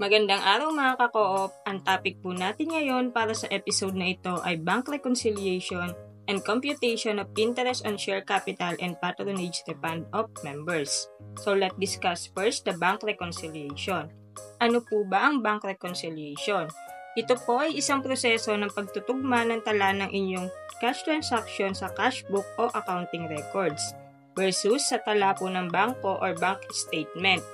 Magandang araw mga ka-co-op! Ang topic po natin ngayon para sa episode na ito ay Bank Reconciliation and Computation of Interest on Share Capital and Patronage Refund of Members. So let's discuss first the Bank Reconciliation. Ano po ba ang Bank Reconciliation? Ito po ay isang proseso ng pagtutugma ng tala ng inyong cash transaction sa cash book o accounting records versus sa tala po ng bangko or bank statement,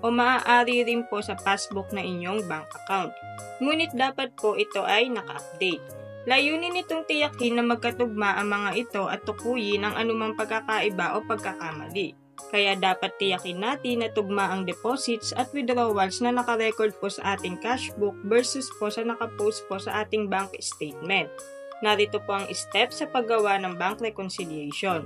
o maaari rin po sa passbook na inyong bank account. Ngunit dapat po ito ay naka-update. Layunin nitong tiyakin na magkatugma ang mga ito at tukuyin ang anumang pagkakaiba o pagkakamali. Kaya dapat tiyakin natin na tugma ang deposits at withdrawals na nakarecord po sa ating cash book versus po sa nakapost po sa ating bank statement. Narito po ang steps sa paggawa ng bank reconciliation.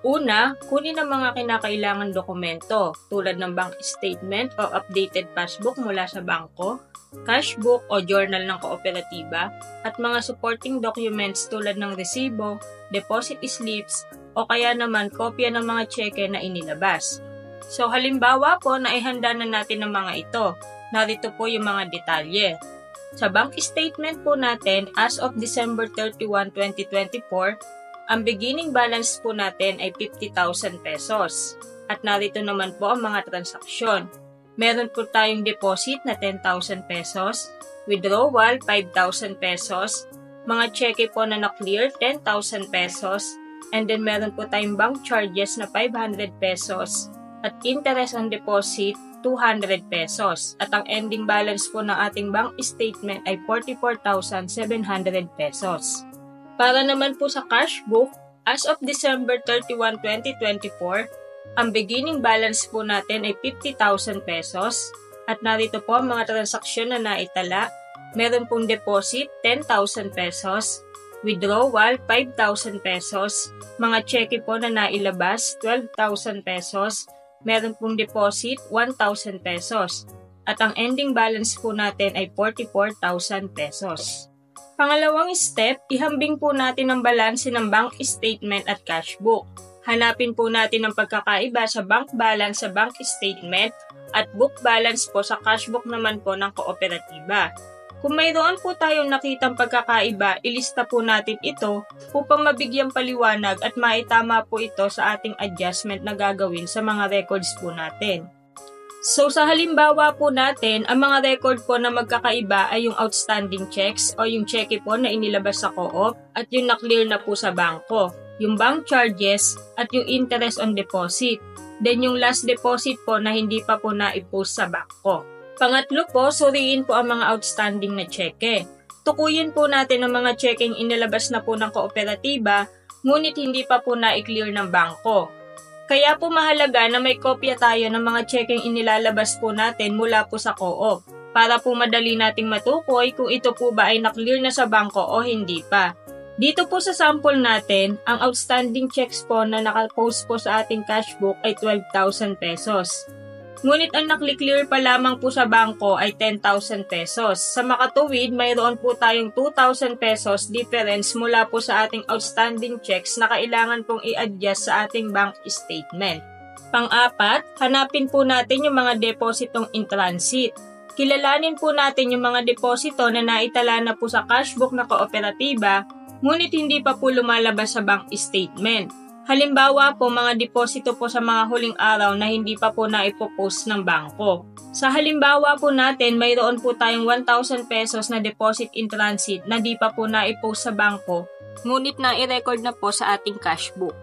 Una, kunin ang mga kinakailangan dokumento tulad ng bank statement o updated passbook mula sa bangko, cash book o journal ng kooperatiba, at mga supporting documents tulad ng resibo, deposit slips, o kaya naman kopya ng mga cheque na inilabas. So halimbawa po na ihanda na natin ang mga ito. Narito po yung mga detalye. Sa bank statement po natin as of December 31, 2024, ang beginning balance po natin ay 50,000 pesos. At narito naman po ang mga transaksyon. Meron po tayong deposit na 10,000 pesos, withdrawal 5,000 pesos, mga cheque po na na-clear 10,000 pesos, and then meron po tayong bank charges na 500 pesos, at interest on deposit 200 pesos. At ang ending balance po ng ating bank statement ay 44,700 pesos. Para naman po sa cash book, as of December 31, 2024, ang beginning balance po natin ay 50,000 pesos at narito po ang mga transaksyon na naitala. Meron pong deposit 10,000 pesos, withdrawal 5,000 pesos, mga cheque po na nailabas 12,000 pesos, meron pong deposit 1,000 pesos at ang ending balance po natin ay 44,000 pesos. Pangalawang step, ihambing po natin ang balanse ng bank statement at cash book. Hanapin po natin ang pagkakaiba sa bank balance sa bank statement at book balance po sa cash book naman po ng kooperatiba. Kung mayroon po tayong nakitang pagkakaiba, ilista po natin ito upang mabigyang paliwanag at maitama po ito sa ating adjustment na gagawin sa mga records po natin. So sa halimbawa po natin, ang mga record po na magkakaiba ay yung outstanding checks o yung cheque po na inilabas sa co-op at yung na-clear na po sa bangko, yung bank charges at yung interest on deposit. Then yung last deposit po na hindi pa po na-post sa bangko. Pangatlo po, suriin po ang mga outstanding na cheque. Tukuyin po natin ang mga chequeng inilabas na po ng kooperatiba, ngunit hindi pa po na-clear ng bangko. Kaya po mahalaga na may kopya tayo ng mga chequeng inilalabas po natin mula po sa co-op para po madali nating matukoy kung ito po ba ay na-clear na sa bangko o hindi pa. Dito po sa sample natin, ang outstanding checks po na nakapost po sa ating cash book ay 12,000 pesos. Ngunit ang nakli-clear pa lamang po sa bangko ay 10,000 pesos. Sa makatuwid, mayroon po tayong 2,000 pesos difference mula po sa ating outstanding checks na kailangan pong i-adjust sa ating bank statement. Pang-apat, hanapin po natin yung mga depositong in transit. Kilalanin po natin yung mga deposito na naitala na po sa cash book na kooperatiba, ngunit hindi pa po lumalabas sa bank statement. Halimbawa po, mga deposito po sa mga huling araw na hindi pa po naipopost ng bangko. Sa halimbawa po natin, mayroon po tayong 1,000 pesos na deposit in transit na di pa po naipost sa bangko, ngunit na-i-record na po sa ating cash book.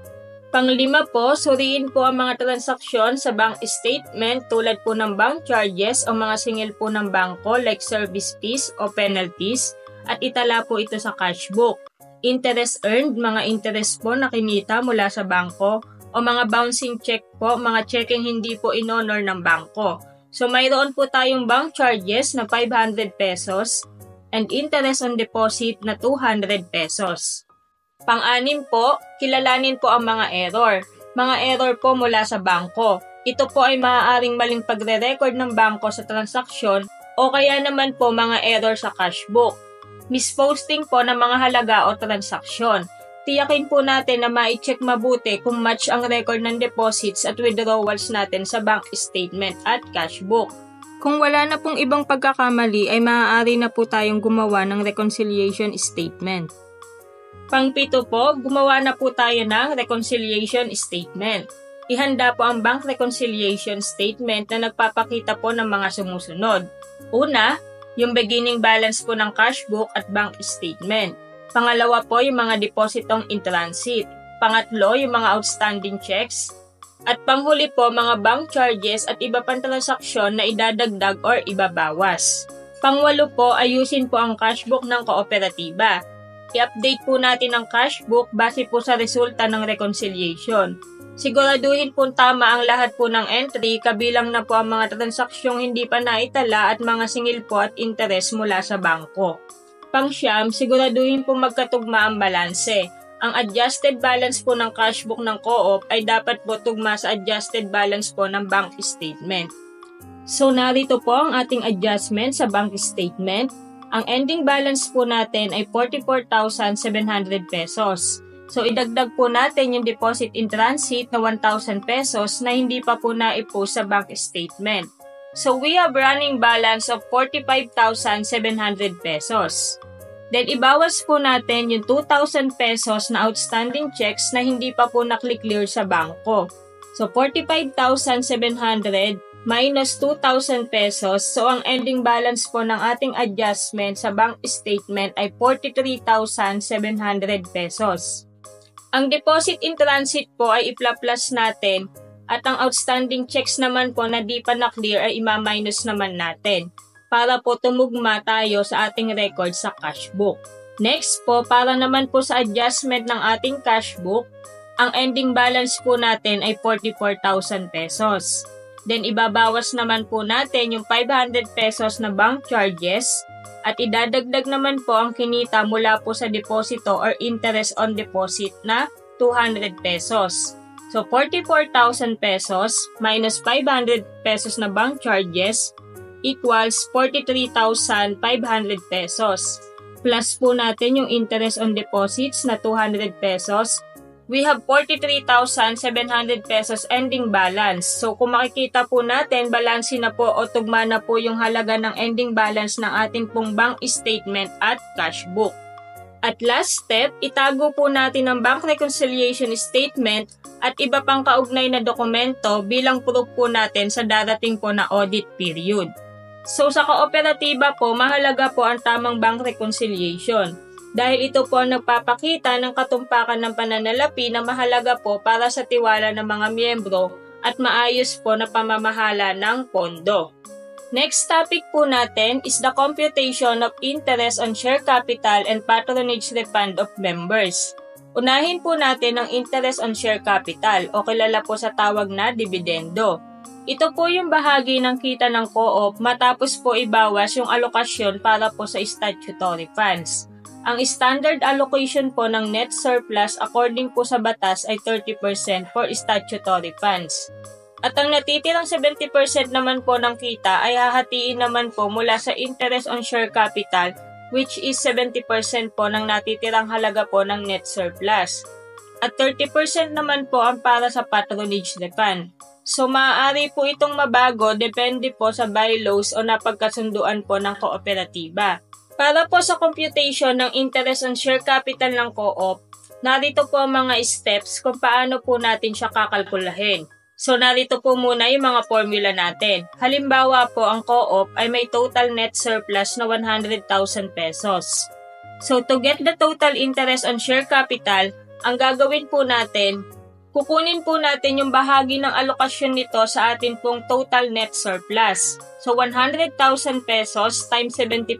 Panglima po, suriin po ang mga transaksyon sa bank statement tulad po ng bank charges o mga singil po ng bangko like service fees o penalties at itala po ito sa cash book. Interest earned, mga interest po na kinita mula sa bangko, o mga bouncing check po, mga checkeng hindi po in-honor ng bangko. So mayroon po tayong bank charges na 500 pesos and interest on deposit na 200 pesos. Pang-anim po, kilalanin po ang mga error. Mga error po mula sa bangko. Ito po ay maaaring maling pagre-record ng bangko sa transaksyon o kaya naman po mga error sa cash book. Misposting po ng mga halaga o transaksyon. Tiyakin po natin na ma-check mabuti kung match ang record ng deposits at withdrawals natin sa bank statement at cash book. Kung wala na pong ibang pagkakamali ay maaari na po tayong gumawa ng reconciliation statement. Pang-7 po, gumawa na po tayo ng reconciliation statement. Ihanda po ang bank reconciliation statement na nagpapakita po ng mga sumusunod. Una, yung beginning balance po ng cash book at bank statement. Pangalawa po, yung mga depositong in transit. Pangatlo, yung mga outstanding checks. At panghuli po, mga bank charges at iba pang transaksyon na idadagdag or ibabawas. Pangwalo po, ayusin po ang cash book ng kooperatiba. I-update po natin ang cash book base po sa resulta ng reconciliation. Siguraduhin po tama ang lahat po ng entry, kabilang na po ang mga transaksyong hindi pa naitala at mga singil po at interes mula sa bangko. Pang-9, siguraduhin po magkatugma ang balanse. Ang adjusted balance po ng cash book ng co-op ay dapat po tugma sa adjusted balance po ng bank statement. So narito po ang ating adjustment sa bank statement. Ang ending balance po natin ay 44,700 pesos. So idagdag po natin yung deposit in transit na 1,000 pesos na hindi pa po naipost sa bank statement. So we have running balance of 45,700 pesos. Then, ibawas po natin yung 2,000 pesos na outstanding checks na hindi pa po nakli-clear sa bangko. So, 45,700 minus 2,000 pesos. So, ang ending balance po ng ating adjustment sa bank statement ay 43,700 pesos. Ang deposit in transit po ay ipla-plus natin at ang outstanding checks naman po na di pa na-clear ay ima-minus naman natin, para po tumugma tayo sa ating record sa cash book. Next po, para naman po sa adjustment ng ating cash book, ang ending balance po natin ay 44,000 pesos. Then ibabawas naman po natin yung 500 pesos na bank charges at idadagdag naman po ang kinita mula po sa deposito or interest on deposit na 200 pesos. So 44,000 pesos minus 500 pesos na bank charges equals 43,500 pesos. Plus po natin yung interest on deposits na 200 pesos. We have 43,700 pesos ending balance. So kung makikita po natin, balanse na po o tugma na po yung halaga ng ending balance ng ating pong bank statement at cash book. At last step, itago po natin ang bank reconciliation statement at iba pang kaugnay na dokumento bilang proof po natin sa darating po na audit period. So sa kooperatiba po, mahalaga po ang tamang bank reconciliation dahil ito po ang nagpapakita ng katumpakan ng pananalapi na mahalaga po para sa tiwala ng mga miyembro at maayos po na pamamahala ng pondo. Next topic po natin is the computation of interest on share capital and patronage refund of members. Unahin po natin ang interest on share capital o kilala po sa tawag na dividendo. Ito po yung bahagi ng kita ng co-op matapos po ibawas yung alokasyon para po sa statutory funds. Ang standard allocation po ng net surplus according po sa batas ay 30% for statutory funds. At ang natitirang 70% naman po ng kita ay hahatiin naman po mula sa interest on share capital, which is 70% po ng natitirang halaga po ng net surplus. At 30% naman po ang para sa patronage refund. So, maaari po itong mabago depende po sa bylaws o napagkasunduan po ng kooperatiba. Para po sa computation ng interest on share capital ng co-op, narito po ang mga steps kung paano po natin siya kakalkulahin. So, narito po muna yung mga formula natin. Halimbawa po, ang co-op ay may total net surplus na 100,000 pesos. So, to get the total interest on share capital, ang gagawin po natin, kukunin po natin yung bahagi ng alokasyon nito sa atin pong total net surplus. So, 100,000 pesos times 70%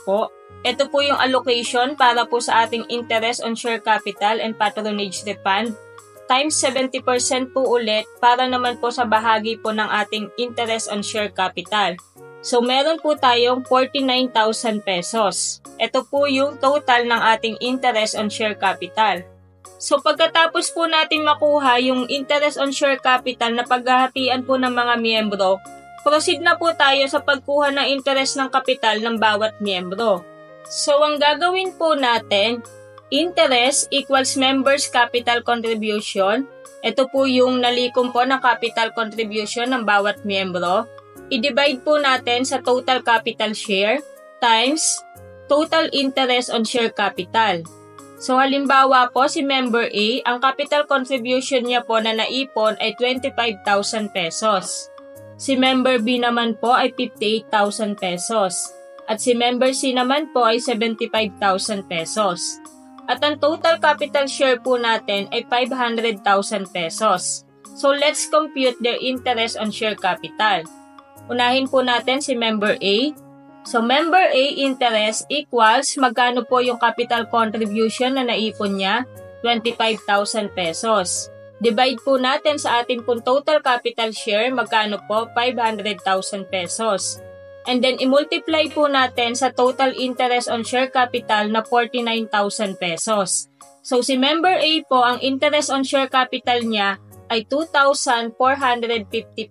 po. Ito po yung allocation para po sa ating interest on share capital and patronage refund times 70% po ulit para naman po sa bahagi po ng ating interest on share capital. So, meron po tayong 49,000 pesos. Ito po yung total ng ating interest on share capital. So, pagkatapos po natin makuha yung interest on share capital na paghahatian po ng mga miyembro, proceed na po tayo sa pagkuha ng interest ng kapital ng bawat miyembro. So, ang gagawin po natin, interest equals members capital contribution. Ito po yung nalikom po ng capital contribution ng bawat miyembro. i-divide po natin sa total capital share times total interest on share capital. So halimbawa po si member A, ang capital contribution niya po na naipon ay 25,000 pesos. Si member B naman po ay 58,000 pesos. At si member C naman po ay 75,000 pesos. At ang total capital share po natin ay 500,000 pesos. So let's compute their interest on share capital. Unahin po natin si member A. So member A interest equals magkano po yung capital contribution na naipon niya? 25,000 pesos. Divide po natin sa ating pong total capital share, magkano po? 500,000 pesos. And then i-multiply po natin sa total interest on share capital na 49,000 pesos. So si member A po, ang interest on share capital niya ay 2,450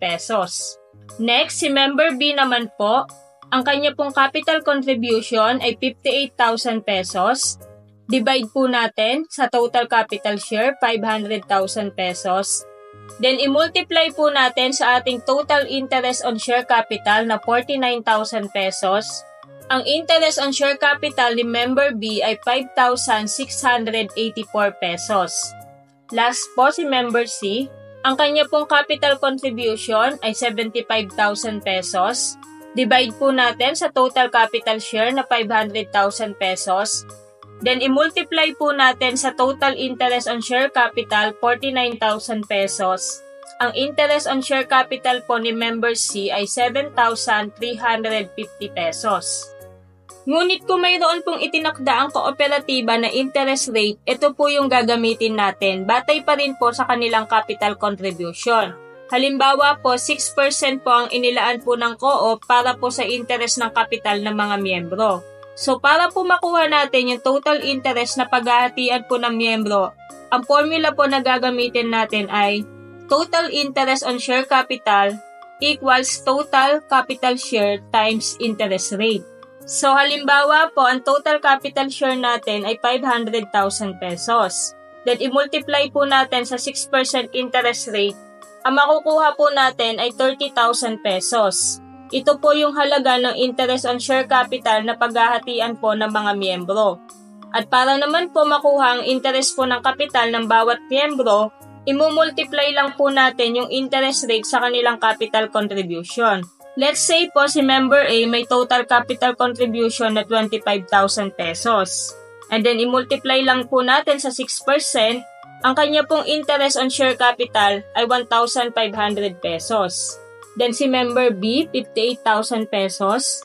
pesos. Next, si member B naman po, ang kanya pong capital contribution ay 58,000 pesos. Divide po natin sa total capital share, 500,000 pesos. Then, i-multiply po natin sa ating total interest on share capital na 49,000 pesos. Ang interest on share capital ni member B ay 5,684 pesos. Last po si member C, ang kanya pong capital contribution ay 75,000 pesos. Divide po natin sa total capital share na 500,000 pesos. Then, i-multiply po natin sa total interest on share capital, 49,000 pesos. Ang interest on share capital po ni member C ay 7,350 pesos. Ngunit kung mayroon pong itinakda ang kooperatiba na interest rate, ito po yung gagamitin natin. Batay pa rin po sa kanilang capital contribution. Halimbawa po, 6% po ang inilaan po ng co-op para po sa interest ng kapital ng mga miyembro. So, para po makuha natin yung total interest na paghahatian po ng miyembro, ang formula po na gagamitin natin ay total interest on share capital equals total capital share times interest rate. So, halimbawa po, ang total capital share natin ay 500,000 pesos. Then, i-multiply po natin sa 6% interest rate. Ang makukuha po natin ay 30,000 pesos. Ito po yung halaga ng interest on share capital na paghahatian po ng mga miyembro. At para naman po makuha ang interest po ng kapital ng bawat miyembro, imumultiply lang po natin yung interest rate sa kanilang capital contribution. Let's say po si member A may total capital contribution na 25,000 pesos. And then imultiply lang po natin sa 6%, ang kanya pong interest on share capital ay 1,500 pesos. Then si member B, 58,000 pesos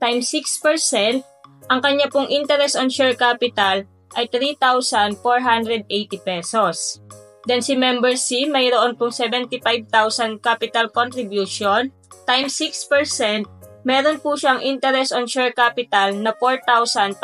times 6%, ang kanya pong interest on share capital ay 3,480 pesos. Then si member C, mayroon pong 75,000 capital contribution times 6%, meron po siyang interest on share capital na 4,500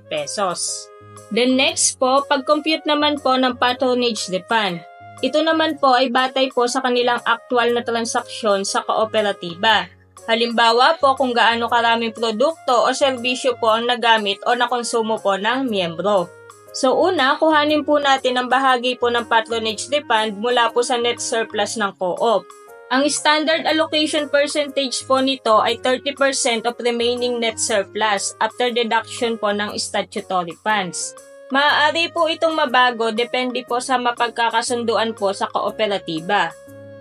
pesos. Then next po, pag-compute naman po ng patronage refund. Ito naman po ay batay po sa kanilang actual na transaksyon sa kooperatiba. Halimbawa po kung gaano karaming produkto o serbisyo po ang nagamit o nakonsumo po ng miyembro. So una, kuhanin po natin ang bahagi po ng patronage refund mula po sa net surplus ng co-op. Ang standard allocation percentage po nito ay 30% of remaining net surplus after deduction po ng statutory funds. Maaari po itong mabago depende po sa mapagkakasunduan po sa kooperatiba.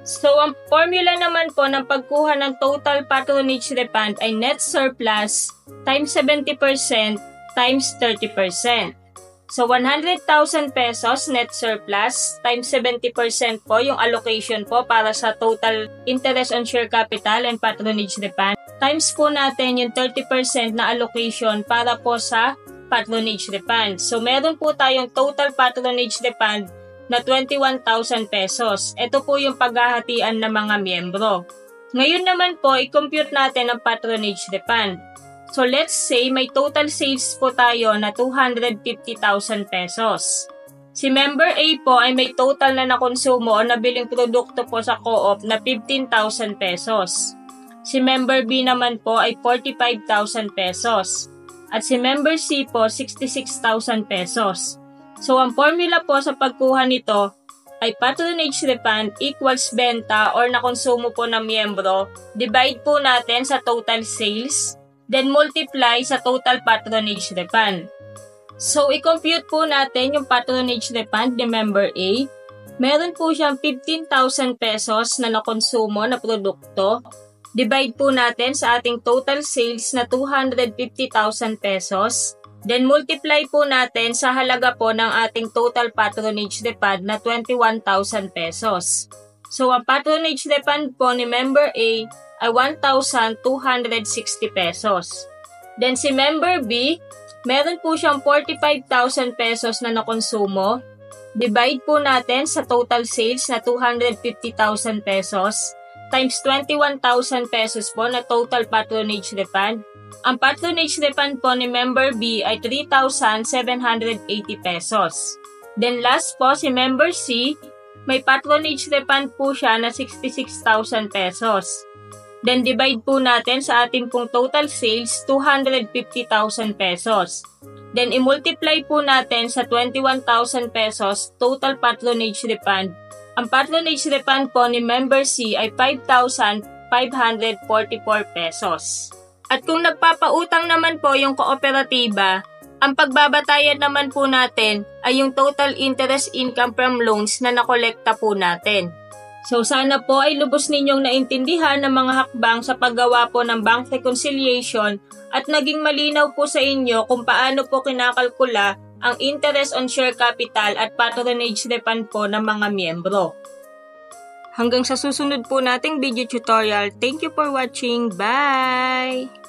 So, ang formula naman po ng pagkuha ng total patronage refund ay net surplus times 70% times 30%. So, 100,000 pesos net surplus times 70% po yung allocation po para sa total interest on share capital and patronage refund. Times po natin yung 30% na allocation para po sa patronage refund. So, meron po tayong total patronage refund na 21,000 pesos. Ito po yung paghahatian ng mga miyembro. Ngayon naman po, i-compute natin ang patronage refund. So, let's say may total sales po tayo na 250,000 pesos. Si member A po ay may total na nakonsumo o nabiling produkto po sa co-op na 15,000 pesos. Si member B naman po ay 45,000 pesos. At si member C po, 66,000 pesos. So, ang formula po sa pagkuha nito, ay patronage refund equals benta or nakonsumo po ng miyembro, divide po natin sa total sales, then multiply sa total patronage refund. So, i-compute po natin yung patronage refund ni member A. Meron po siyang 15,000 pesos na nakonsumo na produkto. Divide po natin sa ating total sales na 250,000 pesos. Then multiply po natin sa halaga po ng ating total patronage refund na 21,000 pesos. So, ang patronage refund po ni member A ay 1,260 pesos. Then si member B, meron po siyang 45,000 pesos na nakonsumo. Divide po natin sa total sales na 250,000 pesos times 21,000 pesos po na total patronage refund. Ang patronage refund po ni member B ay 3,780 pesos. Then last po si member C, may patronage refund po siya na 66,000 pesos. Then divide po natin sa ating pong total sales 250,000 pesos. Then i-multiply po natin sa 21,000 pesos total patronage refund. Ang patronage refund po ni member C ay 5,544 pesos. At kung nagpapautang naman po yung kooperatiba, ang pagbabatayan naman po natin ay yung total interest income from loans na nakolekta po natin. So sana po ay lubos ninyong naintindihan ng mga hakbang sa paggawa po ng bank reconciliation at naging malinaw po sa inyo kung paano po kinakalkula ang interest on share capital at patronage refund po ng mga miyembro. Hanggang sa susunod po nating video tutorial, thank you for watching. Bye!